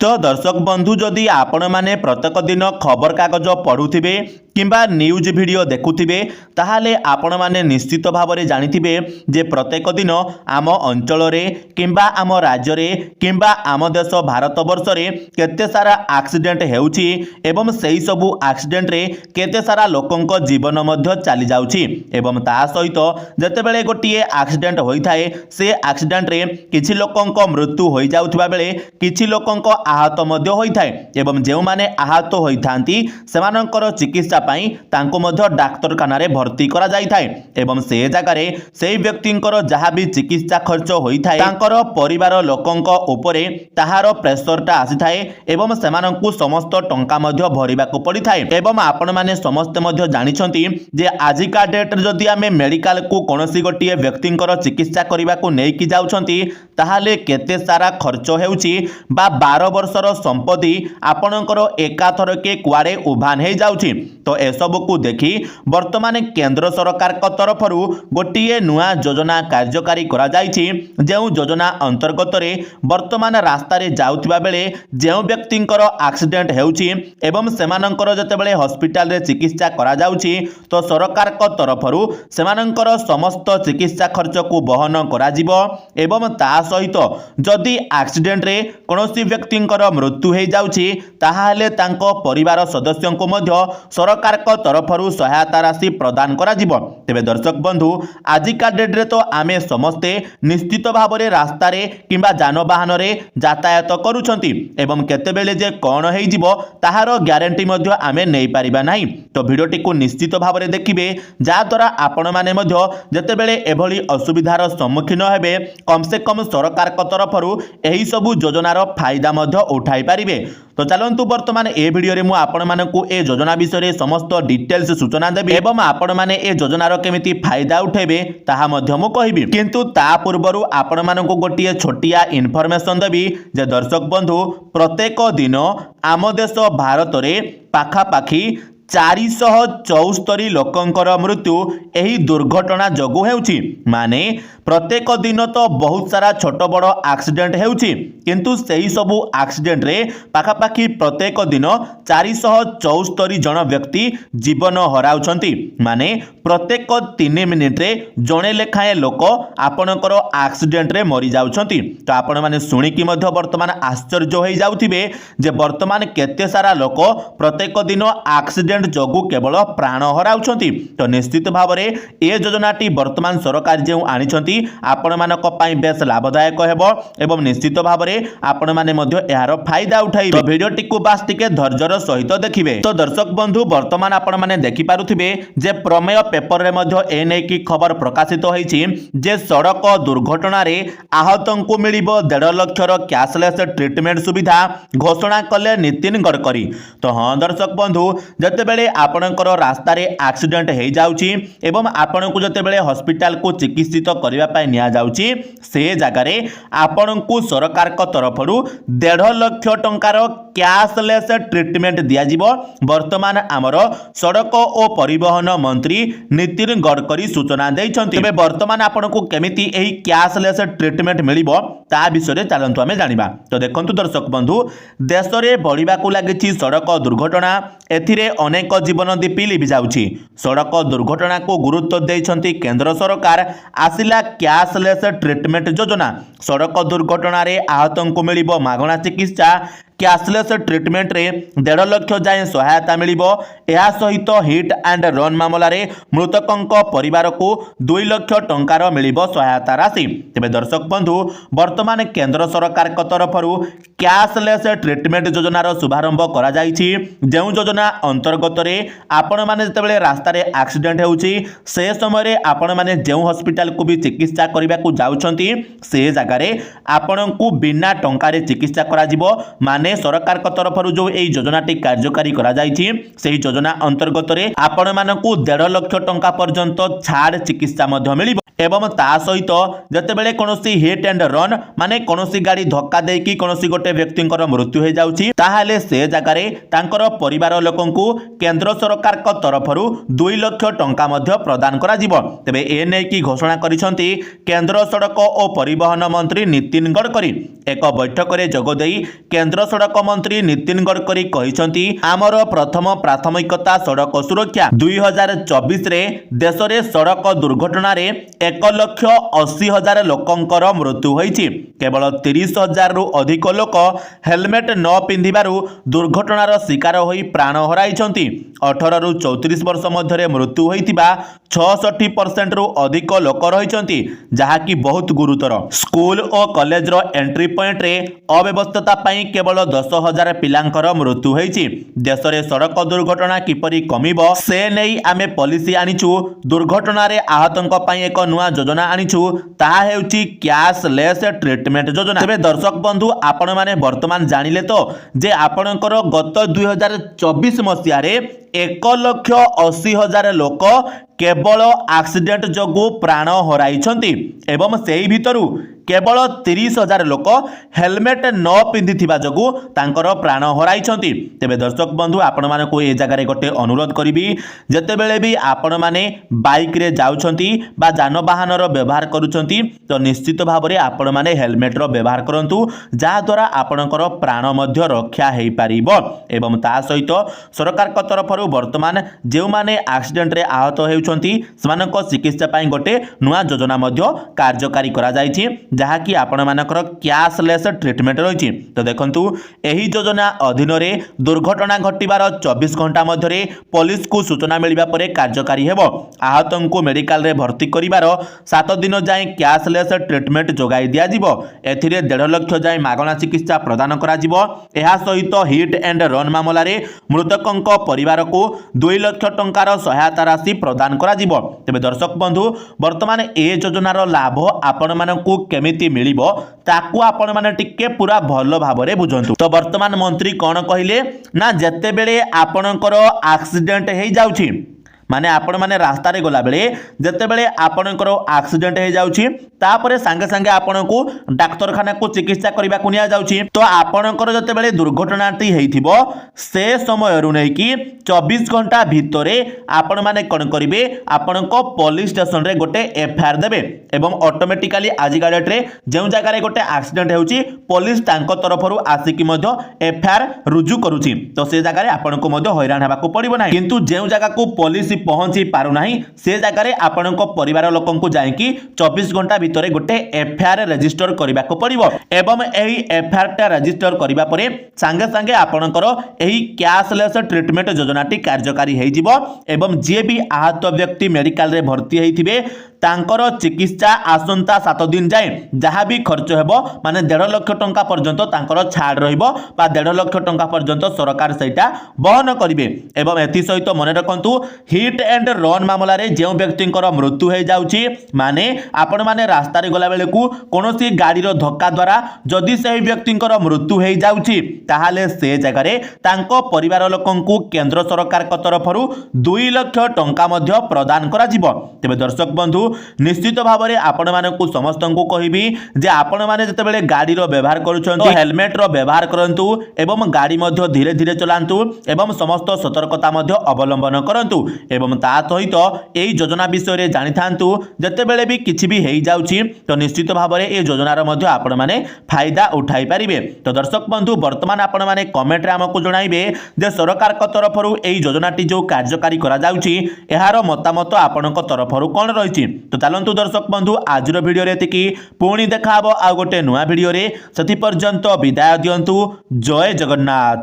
तो दर्शक बंधु जदि आपण माने प्रत्येक दिन खबर कागज पढ़ुथिबे किंबा न्यूज वीडियो देखुथिबे ताहाले आपण माने निश्चित भाव में जानिथिबे जे प्रत्येक दिन आम अंचल रे किंबा आम राज्य रे किंबा आम देश भारत वर्ष रे केते सारा एक्सीडेंट हेउची एवं सेही सबु एक्सीडेंट रे केते सारा लोकंक जीवन मध्य चली जाउची एवं ता सहित जेतेबेले गोटिए एक्सीडेंट होइथाए से एक्सीडेंट रे किछि लोकंक मृत्यु होई जाउथबा बेले किछि लोकंक आहत मध्य होइथाए एवं जेउ माने आहत होइथांती सेमानकर चिकित्सा पाई तांको मध्य डाक्तरखाना रे भर्ती करा जाइथाए एवं से जगह रे सेही व्यक्तिंकर जहा भी चिकित्सा खर्च होइथाए तांकर परिवार लोकंक उपरे ताहार प्रेशरटा आसीथाए एवं सेमानंकु समस्त टंका मध्य भरिबाकू पड़िथाए एवं आपण माने समस्त मध्य जानिछंती जे आजिका डेट रे जदि आमे मेडिकल को कोनोसी गोटिए व्यक्तिंकर चिकित्सा करिबाकू नेकी जाउछंती ताहाले केते सारा खर्च हेउची बा 12 वर्षर संपत्ति आपणकर एकाथर के कुआडे उभान हे जाउची तो एसबू को देखी वर्तमान केंद्र सरकार तरफ गोटे नुआ योजना कार्यकारी करा जाइछि जेउ योजना अंतर्गत रे वर्तमान रास्ता रे जाउथिबा बेले जेउ व्यक्तिंकर एक्सीडेंट हेउछि एवं सेमानंकर जतेबेले हॉस्पिटल रे चिकित्सा करा जाउछि तो सरकार को तरफ सेमानंकर समस्त चिकित्सा खर्च को बहन करा जिवो एवं ता सहित जदि एक्सीडेंट रे कोनोसी व्यक्तिंकर मृत्यु हे जाउछि ताहाले तांको परिवार सदस्यों को मध्य सरकार को तरफ सहायता राशि प्रदान करा जिवो तेबे दर्शक बंधु आजिका डेट रे तो आमे समस्ते निश्चित भाव में रास्ता रे किंबा जानवाहन रे यातायात करूछंती एवं केतेबेले जे कोन हे जिवो ताहार ग्यारंटी मध्य आमे नै परिबा नाही तो वीडियोटी को निश्चित भाव में देखिबे जा द्वारा आपण माने मध्य जेतेबेले एभली असुविधार सम्मुखीन हेबे कम से कम सरकार को तरफ एही सबु योजनार फायदा मध्य उठाई पारिबे तो चलंतु वर्तमान ए वीडियो रे मु आपण मानकु ए योजना विषय समस्त डिटेल्स सूचना देबी एवं आपण माने ए योजनार केमिति फायदा उठेबे ताहा मध्य मु कहिबी किंतु ता पूर्वरु आपण मानकु गोटिए छोटिया इन्फॉर्मेशन देबी जे दर्शक बंधु प्रत्येक दिन आम देश भारत रे पाखा पाखी 474 लोकंकर मृत्यु एही दुर्घटना जगु हेउची माने प्रत्येक दिन तो बहुत सारा छोट बड़ एक्सीडेंट हेउची किंतु सेही सबु एक्सीडेंट रे पाखा पाखी प्रत्येक दिन 474 जन व्यक्ति जीवन हराउछंती माने प्रत्येक 3 मिनिट रे जणे लेखाए लोक आपणकर एक्सीडेंट रे मरि जाउछंती तो आपण माने सुनी कि मध्य वर्तमान आश्चर्य होई जाउथिबे जे वर्तमान केते सारा लोक प्रत्येक दिन एक्सीडेंट जगु केवल प्राण हराउछंती तो निश्चित भाव में ए योजनाटी वर्तमान सरकार जे आनिछंती आपण मानक पई बेस लाभदायक हेबो एवं निश्चित भाव में आपण माने मध्य एहार फायदा उठाइबे तो वीडियोटी को बास टिके धैर्यर सहित देखिबे तो दर्शक बंधु वर्तमान आपण माने देखि पारुथिबे जे प्रमेय पेपर रे मध्य ए नै की खबर प्रकाशित होईछि जे सड़क दुर्घटना रे आहतन को मिलिबो 1.5 लाख कैशलेस ट्रीटमेंट सुविधा घोषणा कले नितिन गडकरी तो हां दर्शक बंधु जते बेले आपणकर रास्ता रे एक्सीडेंट हे जाउची एवं आपण को जते बेले हॉस्पिटल को चिकित्सित करिवा पय निया जाउची से जगह रे आपण को सरकार को तरफ 1.5 लाख टंकार कैशलेस ट्रीटमेंट दिया जिवो वर्तमान आमर सड़क और परिवहन मंत्री नितिन गडकरी सूचना दैछंती एबे वर्तमान आपण को केमिति एही कैशलेस ट्रीटमेंट मिलिबो ता विषय चलंतु आमे जानिबा तो देखंतु दर्शक बंधु देश रे बढ़िबा को लागिछि सड़क दुर्घटना एथिरे अनेक जीवन दीपी लिभि जाउछि सड़क दुर्घटना को गुरुत्व दैछंती केंद्र सरकार आसिला कैशलेस ट्रीटमेंट योजना सड़क दुर्घटना रे आहतन को मिलिबो मागणा चिकित्सा कैशलेस ट्रीटमेंट रे 1.5 लाख जाए सहायता मिलिबो एहा सहित हिट एंड रन मामला रे मृतकंक परिवार को 2 लाख टंकार मिलिबो सहायता राशि तेबे दर्शक बंधु वर्तमान केंद्र सरकार को तरफ कैशलेस ट्रीटमेंट योजनार शुभारंभ करा जाइछि जेउ योजना अंतर्गत रे आपण माने जतेबेले रास्ता रे एक्सीडेंट हेउछि से समय रे आपण माने जेउ हॉस्पिटल को भी चिकित्सा करबा को जाउछंती से जगह रे आपण को बिना टंका रे चिकित्सा करा जिवो माने सरकार को तरफ जो एई योजनाटी कार्यकारी करा जाइछि सेही योजना अंतर्गत रे आपण मानकु 1.5 लाख टंका पर्यंत छाड़ चिकित्सा मध्य मिलिबो एवं ता सहित जतेबेले कोनोसी हिट एंड रन माने कोनोसी गाड़ी धक्का देकी कोनोसी गोटे व्यक्तिंकर मृत्यु हो जाउची ताहाले से जगार तांकर परिवार लोकंकु केंद्र सरकार को तरफरु 2 लाख टंका मध्य प्रदान करा जिवो। तेबे ए नै की घोषणा करिसंती केंद्र सड़क और परिवहन मंत्री नितिन गडकरी। एक बैठक रे जोग देई केंद्र सड़क मंत्री नितिन गडकरी कहिसंती आमर प्रथम प्राथमिकता सड़क सुरक्षा 2024 रे देश रे सड़क दुर्घटना रे 1,80,000 लोकंकर मृत्यु होईछि। केवल 30,000 रु अधिक लोक हेलमेट न पिंधिबारु दुर्घटनार शिकार होई प्राण हराइछंती। 18 रु 34 वर्ष मध्य मृत्यु होइतिबा 66% रु अधिक लोक रहिछंती जहा कि बहुत गुरुतर। स्कूल और कॉलेज रो एंट्री पॉइंट रे अव्यवस्थता पई केवल 10,000 पिलांकर मृत्यु होईछि। देश रे सड़क दुर्घटना किपरि कमिबो से नै आमे पॉलिसी आनिछु। दुर्घटना रे आहतंक पई एक नुआ योजना आनिछु ताहा हेउछि कैशलेस ट्रीटमेंट योजना। तेबे दर्शक बंधु आपण माने वर्तमान जानिले तो जे आपणकर गत 2024 मसिया रे 1,80,000 लोक केवल एक्सीडेंट जोगु प्राण हराइछंती एवं सेही भितरु केवल 30,000 लोक हेलमेट न पिंधिथिबा जोगु तांकर प्राण हराइछंती। तेबे दर्शक बंधु आपण मानकु ए जगह रे गोटे अनुरोध करिबी जतेबेले भी आपण माने बाइक रे जाउछंती बा जानवाहन रो व्यवहार करूछंती तो निश्चित भाव रे आपण माने हेलमेट रो व्यवहार करंतु जा द्वारा आपणकर प्राण मध्य रक्षा हेई पारिबो। एवं ता सहित सरकार को तरफरु वर्तमान जेउ माने एक्सीडेंट रे आहत हेउछंती समानक चिकित्सा पई गोटे नुआ योजना मध्य कार्यकारी करा जायछि जहा कि आपण मानकर कैशलेस ट्रीटमेंट रही। तो देखंतु एही योजना अधीन रे दुर्घटना घटिबार 24 घंटा मध्य पुलिस को सूचना मिलिबा परे कार्यकारी हेबो। आहतन को मेडिकल रे भर्ती करिबार 7 दिन जाय कैशलेस ट्रीटमेंट जोगाई दिया जिवो। एथिरे 1.5 लाख जाय मागणा चिकित्सा प्रदान करा जिवो। एहा सहित हिट एंड रन मामला रे मृतकंक परिवार को 2 लाख टंकार सहायता राशि प्रदान करा जिवो। तेबे दर्शक बंधु वर्तमान ए योजनार लाभ आपण मानकु केमिति मिलिबो ताकू आपण माने टिके पूरा भलो भाबरे बुझंतु। तो वर्तमान मंत्री कोन कहिले ना जत्ते बेले आपणकर एक्सीडेंट हेई जाउछि माने आपण माने रास्ता रे गला बेले जत्ते बेले आपणकर एक्सीडेंट हेई जाउछि तापरे संगे संगे आपणकु डाक्तरखाना को चिकित्सा करबा को निया जाउछि। तो आपणकर जत्ते बेले दुर्घटनाटी हेइथिबो से समय रु नै कि 24 घंटा भितरे आपण माने कोन करिवे आपणको पुलिस स्टेशन रे गोटे एफआईआर देबे एवं ऑटोमेटिकली आज डेट रे जेउ जगह रे गोटे एक्सीडेंट हेउछि पुलिस तांको तरफरु आसिकी मध्य एफआईआर रुजु करूछि। तो से जगह रे आपणको मध्य हैरान हेबा को पड़िबो नाही। किंतु जेउ जगह को पुलिस पहुंची पारु नाही से जगह रे आपणको परिवार लोकंकु जायकी 24 घंटा भितरे गोटे एफआईआर रजिस्टर करबा को पड़िबो एवं एही एफआईआर टा रजिस्टर करबा परे संगे संगे आपणकर एही कैशलेस ट्रीटमेंट योजनाटी कार्यकारी हेइ जिवो एवं जे भी आहत व्यक्ति मेडिकल रे भर्ती हेइथिबे तांकर चिकित्सा आसंता 7 दिन जाए जहाँ भी खर्च हेबो माने 1.5 लाख टंका पर्यंत तांकर छाड़ रहिबो बा 1.5 लाख टंका पर्यंत सरकार सेटा बहन करिवे। एवं एथि सहित मने रखंतु हिट एंड रन मामला रे जेउ व्यक्तिंकर मृत्यु हे जाउची माने आपण माने रास्ता रे गला बेले को कोनोसी गाड़ी रो धक्का द्वारा जदि सेही व्यक्तिंकर मृत्यु हे जाउची ताहाले से जगह रे तांको परिवार लोकंकु केंद्र सरकार को तरफरु 2 लाख टंका मध्य प्रदान करा जिवो। तेबे दर्शक बंधु निश्चित भाव में आपण मानकु समस्त को कहिबी जे आपण माने जते बेले गाड़ी रो व्यवहार करूछंती हेलमेट रो व्यवहार करंतु एवं गाड़ी मध्य धीरे धीरे चलांतु एवं समस्त सतर्कता मध्य अवलंबन करंतु एवं ता सहित एई योजना विषय रे जानि थांतु जते बेले भी किछि भी हेई जाउची तो निश्चित भाव में ए योजना रो मध्य आपण माने फायदा उठाई परिबे। तो दर्शक बंधु वर्तमान आपण माने कमेंट रे हमकु जणाइबे जे सरकार को तरफरु एई योजनाटी जो कार्यकारी करा जाउची एहारो मतामत आपणक तरफरु कोन रहिछि। तो चलंतु दर्शक बंधु आज वीडियो रे एतिकी पुणी देखा हबो आ गोटे नुआ वीडियो रे। सति पर्यंत विदाय दियंतु। जय जगन्नाथ।